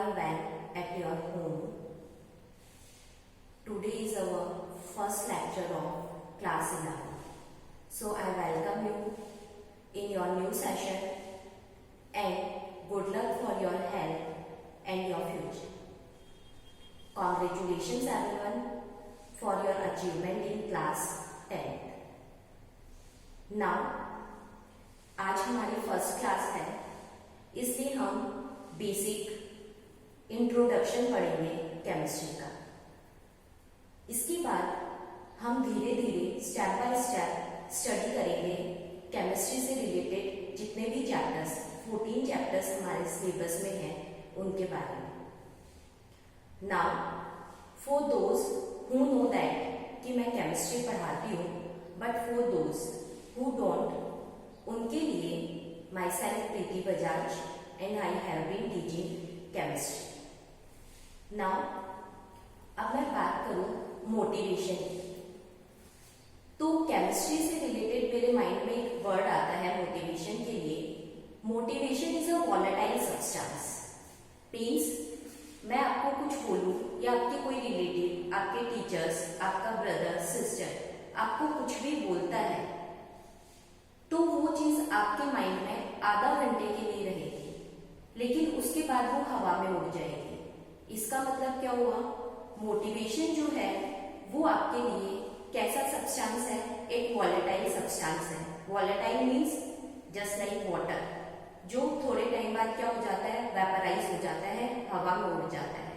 all well at your home. Today is our first lecture of class 11. So I welcome you in your new session and good luck for your health and your future. Congratulations everyone for your achievement in class 10. Now आज हमारी first class है, इसलिए हम basic introduction पढ़ेंगे chemistry का। इसके बाद हम धीरे धीरे स्टेप बाय स्टेप स्टडी करेंगे केमिस्ट्री से रिलेटेड जितने भी चैप्टर्स 14 चैप्टर्स हमारे सिलेबस में हैं उनके बारे में। Now for those who know that कि मैं केमिस्ट्री पढ़ाती हूँ, but for those who don't, उनके लिए myself Preeti Bajaj and I have been teaching chemistry. Now अब मैं बात करूं मोटिवेशन की, तो केमिस्ट्री से रिलेटेड मेरे माइंड में एक वर्ड आता है मोटिवेशन के लिए। Motivation is a volatile substance. Means मैं आपको कुछ बोलूं या आपके कोई रिलेटिव, आपके टीचर्स, आपका ब्रदर सिस्टर आपको कुछ भी बोलता है तो वो चीज आपके माइंड में आधा घंटे के लिए रहेगी, लेकिन उसके बाद वो हवा में उड़ जाएगी। इसका मतलब क्या हुआ? मोटिवेशन जो है वो आपके लिए कैसा सब्सटेंस है? एक वॉलेटाइल सब्सटेंस है। Volatile means just like water, जो थोड़े टाइम बाद क्या हो जाता है? वेपराइज हो जाता है, हवा में उड़ जाता है।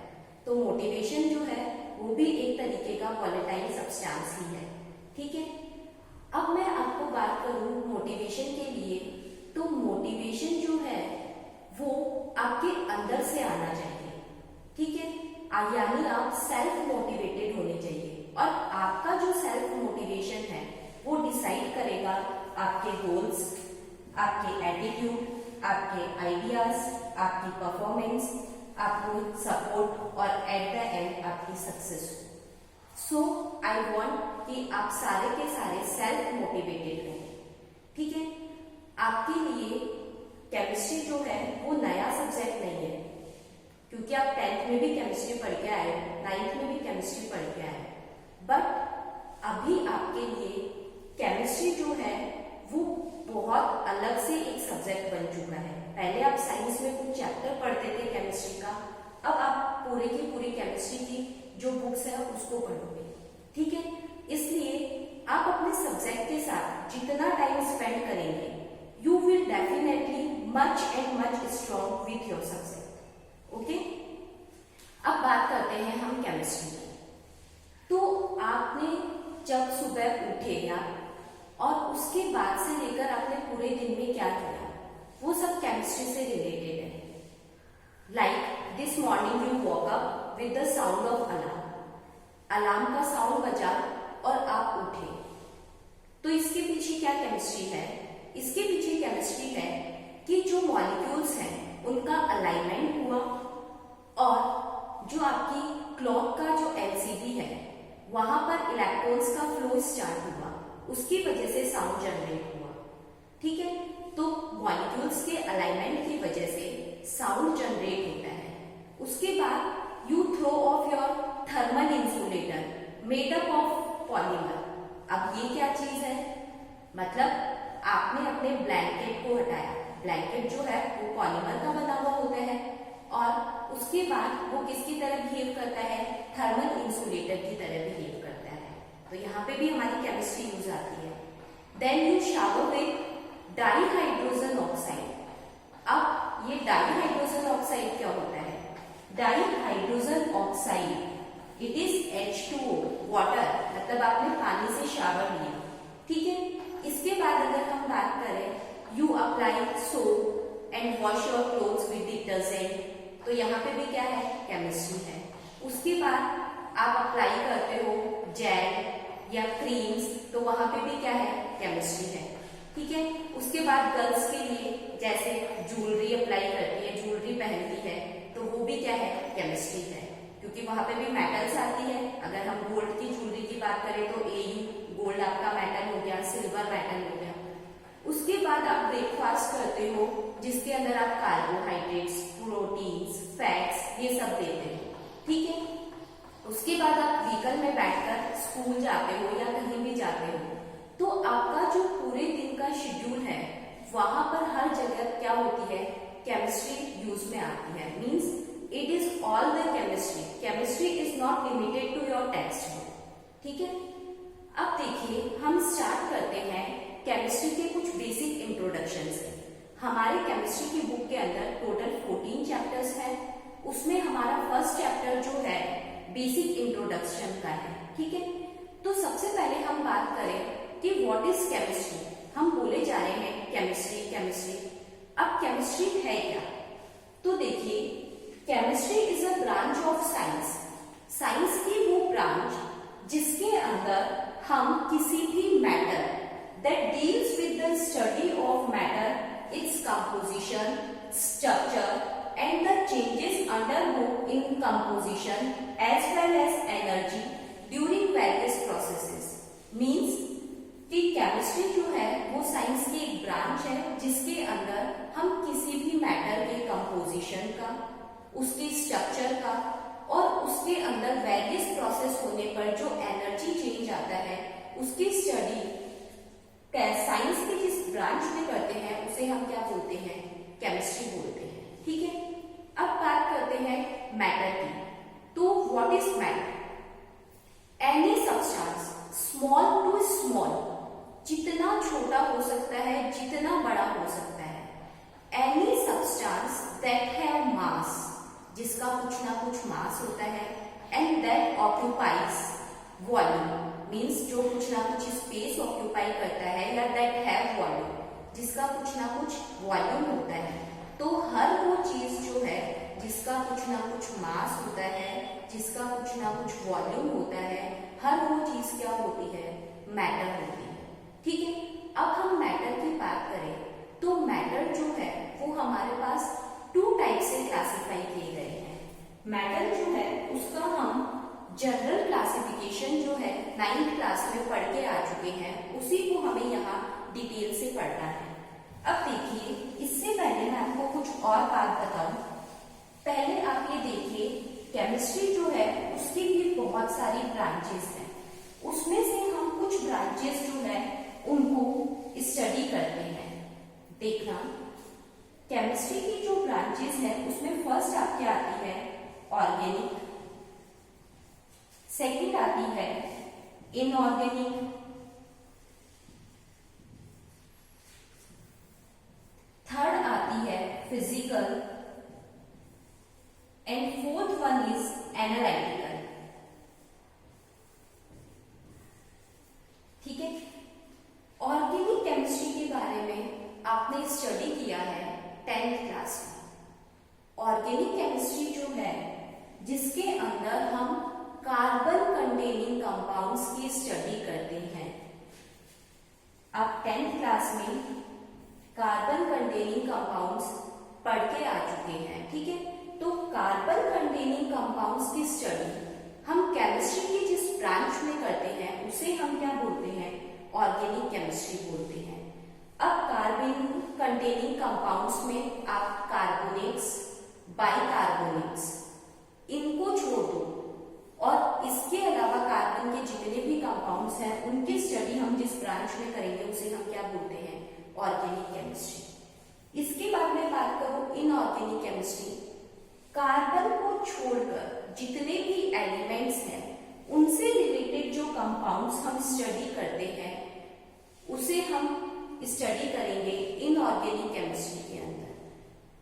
तो मोटिवेशन जो है वो भी एक तरीके का वॉलेटाइल सब्सटेंस ही है। ठीक है, अब मैं आपको बात करूं मोटिवेशन के लिए, तो मोटिवेशन जो है वो आपके अंदर से आना चाहिए। ठीक है, यानी आप सेल्फ मोटिवेटेड होने चाहिए, और आपका जो सेल्फ मोटिवेशन है वो डिसाइड करेगा आपके गोल्स, आपके एटीट्यूड, आपके आइडियाज, आपकी परफॉर्मेंस, आपको सपोर्ट और एट द एंड आपकी सक्सेस। सो आई वॉन्ट कि आप सारे के सारे सेल्फ मोटिवेटेड हो। ठीक है, आपके लिए केमिस्ट्री जो है वो नया सब्जेक्ट नहीं है, क्योंकि आप 10th में भी केमिस्ट्री पढ़ के आए, 9th में भी केमिस्ट्री पढ़ के आए, बट अभी आपके लिए केमिस्ट्री जो है वो बहुत अलग से एक सब्जेक्ट बन चुका है। पहले आप साइंस में कुछ चैप्टर पढ़ते थे केमिस्ट्री का, अब आप पूरे की पूरी केमिस्ट्री की जो बुक्स है उसको पढ़ोगे। ठीक है, इसलिए आप अपने सब्जेक्ट के साथ जितना टाइम स्पेंड करेंगे, you will definitely much and much strong with your subject. Okay, अब बात करते हैं हम केमिस्ट्री की। तो आपने जब सुबह उठे या और उसके बाद से लेकर आपने पूरे दिन में क्या किया, वो सब केमिस्ट्री से रिलेटेड है। Like this morning you walk up with the sound of alarm. Alarm का साउंड बजा और आप उठे, तो इसके पीछे क्या केमिस्ट्री है? इसके पीछे केमिस्ट्री है कि जो मॉलिक्यूल्स हैं उनका अलाइनमेंट हुआ, और जो आपकी क्लॉक का जो एलसीडी है वहां पर इलेक्ट्रॉन्स का फ्लो स्टार्ट हुआ, उसकी वजह से साउंड जनरेट हुआ। ठीक है, तो मॉलिक्यूल्स के अलाइनमेंट की वजह से साउंड जनरेट होता है। उसके बाद you throw off your thermal insulator made up of polymer. अब ये क्या चीज है? मतलब आपने अपने ब्लैंकेट को हटाया। ब्लैंकेट जो है वो पॉलीमर का बना हुआ होता है, और उसके बाद वो किसकी तरह बिहेव करता है? थर्मल इंसुलेटर की तरह बिहेव करता है। तो यहाँ पे भी हमारी केमिस्ट्री यूज आती है। Then you shower with dihydrogen oxide. अब ये डाईहाइड्रोजन ऑक्साइड क्या होता है? Dihydrogen oxide it is H2O water, मतलब आपने पानी से शावर लिया। ठीक है, इसके बाद अगर हम बात करें, you apply soap and wash your clothes with detergent, तो यहाँ पे भी क्या है? केमिस्ट्री है। उसके बाद आप अप्लाई करते हो जेल या क्रीम्स, तो वहां पे भी क्या है? केमिस्ट्री है। ठीक है, उसके बाद गर्ल्स के लिए जैसे ज्वेलरी अप्लाई करती है, ज्वेलरी पहनती है, तो वो भी क्या है? केमिस्ट्री है, क्योंकि वहां पे भी मेटल्स आती है। अगर हम गोल्ड की ज्वेलरी की बात करें तो AU गोल्ड आपका मेटल हो गया, सिल्वर मेटल हो गया। उसके बाद आप ब्रेकफास्ट करते हो जिसके अंदर आप कार्बोहाइड्रेट्स, प्रोटीन्स, फैट्स ये सब देते हैं, ठीक है। उसके बाद आप व्हीकल में बैठकर स्कूल जाते हो या कहीं भी जाते हो, तो आपका जो पूरे दिन का शेड्यूल है वहां पर हर जगह क्या होती है, केमिस्ट्री यूज में आती है। Means it is all the chemistry, chemistry is not limited to your text book, ठीक है। अब देखिए हम स्टार्ट करते हैं केमिस्ट्री के कुछ बेसिक इंट्रोडक्शन से। हमारे केमिस्ट्री की बुक के अंदर टोटल 14 चैप्टर्स हैं। उसमें हमारा फर्स्ट चैप्टर जो है बेसिक इंट्रोडक्शन का है, ठीक है। तो सबसे पहले हम बात करें कि व्हाट इज केमिस्ट्री। हम बोले जा रहे हैं केमिस्ट्री केमिस्ट्री। अब केमिस्ट्री है क्या, तो देखिए chemistry is a branch of science. Science की वो ब्रांच जिसके अंदर हम किसी भी matter that deals with the study of matter, its composition, structure and the changes undergo in composition as well as energy during various processes. Means कि chemistry जो है वो साइंस की एक ब्रांच है जिसके अंदर हम किसी भी मैटर के कंपोजिशन का, उसके स्ट्रक्चर का और उसके अंदर वेरियस प्रोसेस होने पर जो एनर्जी चेंज आता है उसकी स्टडी साइंस के जिस ब्रांच में करते हैं उसे हम क्या बोलते हैं, केमिस्ट्री बोलते हैं, ठीक है। अब बात करते हैं मैटर की। तो what is matter? Any substance small to small, जितना छोटा हो सकता है जितना बड़ा हो सकता है। एनी सब्सटेंस दैट हैव मास, जिसका कुछ ना कुछ मास होता है, and that occupies volume, means जो कुछ ना कुछ स्पेस ऑक्यूपाई करता है, या दैट हैव वॉल्यूम, जिसका कुछ ना कुछ वॉल्यूम होता है। तो हर वो चीज जो है जिसका कुछ ना कुछ मास होता है, जिसका कुछ ना कुछ वॉल्यूम होता है, हर वो चीज क्या होती है, मैटर होती है, ठीक है। अब हम मैटर की बात करें तो मैटर जो है वो हमारे पास 2 टाइप से क्लासिफाई किए गए हैं। मैटर जो है उसका हम जनरल क्लासिफिकेशन जो है 9th क्लास में पढ़ के आ चुके हैं, उसी को हमें यहाँ डिटेल से पढ़ना है। अब देखिए इससे पहले मैं आपको कुछ और बात बताऊं। पहले आप ये देखिए केमिस्ट्री जो है उसकी भी बहुत सारी ब्रांचेस हैं। उसमें से हम कुछ ब्रांचेस जो है उनको स्टडी करते हैं। देखना केमिस्ट्री की जो ब्रांचेस है उसमें फर्स्ट आपके आती है ऑर्गेनिक, सेकंड आती है इनऑर्गेनिक, थर्ड आती है physical and fourth one is analytical, ठीक है। ऑर्गेनिक केमिस्ट्री के बारे में आपने स्टडी किया है 10th क्लास में। ऑर्गेनिक केमिस्ट्री जो है जिसके अंदर हम कार्बन कंटेनिंग कंपाउंड्स की स्टडी करते हैं। आप 10th क्लास में कार्बन कंटेनिंग कंपाउंड्स पढ़ के आ चुके हैं, ठीक है। तो कार्बन कंटेनिंग कंपाउंड्स की स्टडी हम केमिस्ट्री की जिस ब्रांच में करते हैं उसे हम क्या बोलते हैं, ऑर्गेनिक केमिस्ट्री बोलते हैं। अब कार्बन कंटेनिंग कंपाउंड्स में आप कार्बोनेट्स, बाइकार्बोनेट्स इनको छोड़ दो और इसके अलावा कार्बन के जितने भी कंपाउंड्स हैं उनकी स्टडी हम जिस ब्रांच में करेंगे उसे हम क्या बोलते हैं, ऑर्गेनिक केमिस्ट्री। इसके बाद मैं बात करूं इनऑर्गेनिक केमिस्ट्री, कार्बन को छोड़कर जितने भी एलिमेंट्स हैं उनसे रिलेटेड जो कंपाउंड्स हम स्टडी करते हैं उसे हम स्टडी करेंगे इनऑर्गेनिक केमिस्ट्री के अंदर।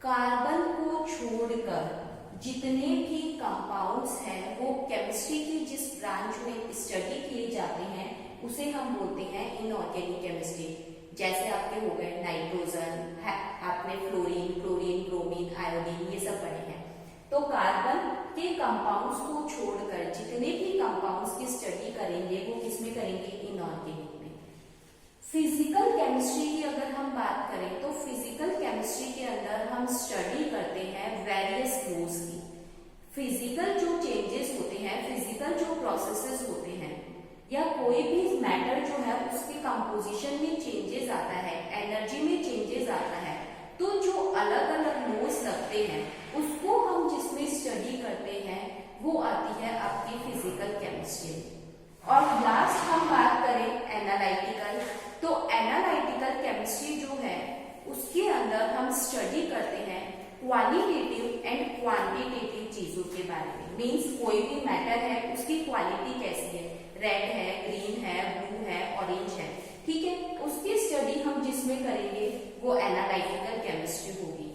कार्बन को छोड़कर जितने भी कंपाउंड्स हैं वो केमिस्ट्री की जिस ब्रांच में स्टडी किए जाते हैं उसे हम बोलते हैं इनऑर्गेनिक केमिस्ट्री। जैसे आपके हो गए नाइट्रोजन, आपने फ्लोरीन, क्लोरीन, ब्रोमीन, आयोडीन ये सब पढ़े हैं। तो कार्बन के कंपाउंड्स को छोड़कर जितने भी कंपाउंड्स की स्टडी करेंगे वो किसमें करेंगे, इनऑर्गेनिक में। फिजिकल केमिस्ट्री की अगर हम बात करें तो फिजिकल केमिस्ट्री के अंदर हम स्टडी करते हैं वेरियस लॉज की। फिजिकल जो चेंजेस होते हैं, फिजिकल जो प्रोसेसेस होते हैं या कोई भी मैटर जो है उसके कंपोजिशन में चेंजेस आता है, एनर्जी में चेंजेस आता है, तो जो अलग अलग लॉज लगते हैं उसको हम जिसमें स्टडी स्टडी करते हैं क्वालिटेटिव एंड क्वांटिटेटिव चीजों के बारे में। मीन्स कोई भी मैटर है उसकी क्वालिटी कैसी है, रेड है, ग्रीन है, ब्लू है, ऑरेंज है, ठीक है, उसकी स्टडी हम जिसमें करेंगे वो एनालिटिकल केमिस्ट्री होगी।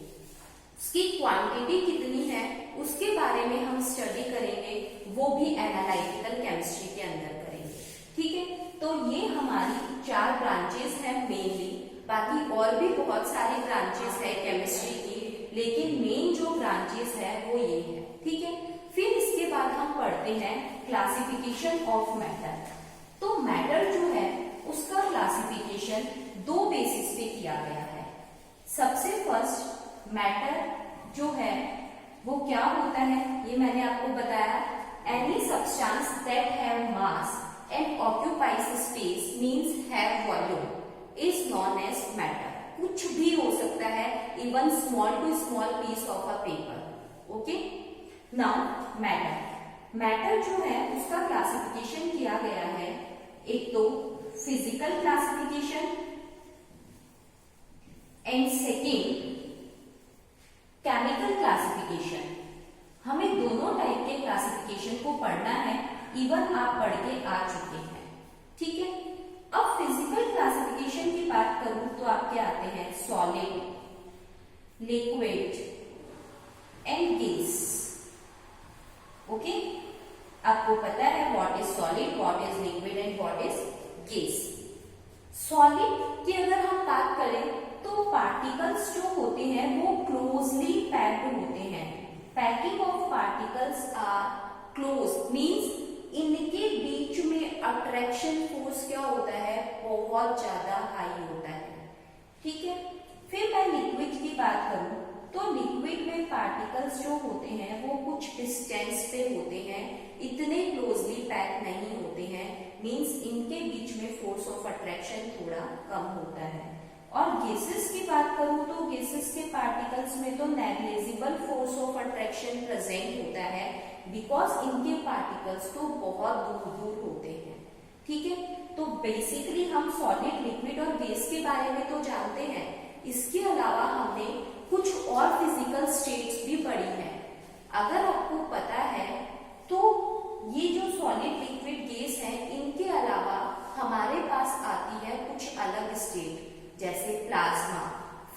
उसकी क्वांटिटी कितनी है उसके बारे में हम स्टडी करेंगे, वो भी एनालिटिकल केमिस्ट्री के अंदर करेंगे, ठीक है। तो ये हमारी 4 ब्रांचेस हैं मेनली, बाकी और भी बहुत सारी ब्रांचेस है केमिस्ट्री की, लेकिन मेन जो ब्रांचेस है वो ये है, ठीक है। फिर इसके बाद हम पढ़ते हैं क्लासिफिकेशन ऑफ मैटर। तो मैटर जो है उसका क्लासिफिकेशन 2 बेसिस पे किया गया है। सबसे फर्स्ट मैटर जो है वो क्या होता है, ये मैंने आपको बताया, any substance that have mass and occupies space means have volume is known as matter. कुछ भी हो सकता है, even small to small piece of a paper, okay. Now matter जो है उसका क्लासिफिकेशन किया गया है, एक तो physical classification and second chemical classification. हमें दोनों टाइप के क्लासिफिकेशन को पढ़ना है, इवन आप पढ़ के आ चुके हैं, ठीक है। अब फिजिकल क्लासिफिकेशन की बात करूं तो आपके आते हैं solid, liquid and gas, okay. आपको पता है what is solid, what is liquid and what is gas. Solid की अगर हम बात करें तो पार्टिकल्स जो होते हैं वो क्लोजली पैक्ड होते हैं। Packing of particles are close means इनके बीच में अट्रैक्शन फोर्स क्या होता है, बहुत ज्यादा हाई होता है, ठीक है। फिर मैं लिक्विड की बात करूं तो लिक्विड में पार्टिकल्स जो होते हैं वो कुछ डिस्टेंस पे होते हैं, इतने क्लोजली पैक नहीं होते हैं, मींस इनके बीच में फोर्स ऑफ अट्रैक्शन थोड़ा कम होता है। और गैसेस की बात करूं तो गैसेस के पार्टिकल्स में तो negligible force of attraction present होता है, बिकॉज इनके पार्टिकल्स तो बहुत दूर दूर होते हैं, ठीक है। तो बेसिकली हम सॉलिड, लिक्विड और गैस के बारे में तो जानते हैं, इसके अलावा हमने कुछ और फिजिकल स्टेट्स भी पढ़ी हैं। अगर आपको पता है तो ये जो सॉलिड, लिक्विड, गैस है, इनके अलावा हमारे पास आती है कुछ अलग स्टेट, जैसे प्लाज्मा,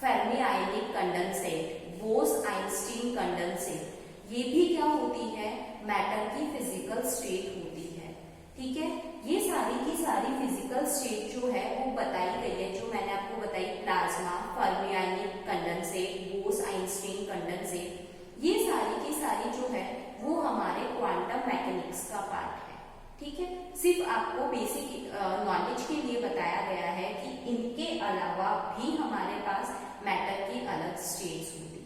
फेर्मी आयनिक कंडेंसेट, बोस-आइंस्टीन कंडेंसेट। ये भी क्या होती है, मैटर की फिजिकल स्टेट होती है, ठीक है। ये सारी की सारी फिजिकल स्टेट जो है वो बताई गई है, जो मैंने आपको बताई, प्लाज्मा, फेर्मी आयनिक कंडेंसेट, बोस-आइंस्टीन कंडेंसेट, ये सारी की सारी जो है वो हमारे क्वांटम मैकेनिक्स का पार्ट है, ठीक है। सिर्फ आपको बेसिक नॉलेज के लिए बताया गया है कि इनके अलावा भी हमारे पास मैटर की अलग स्टेट्स होती है।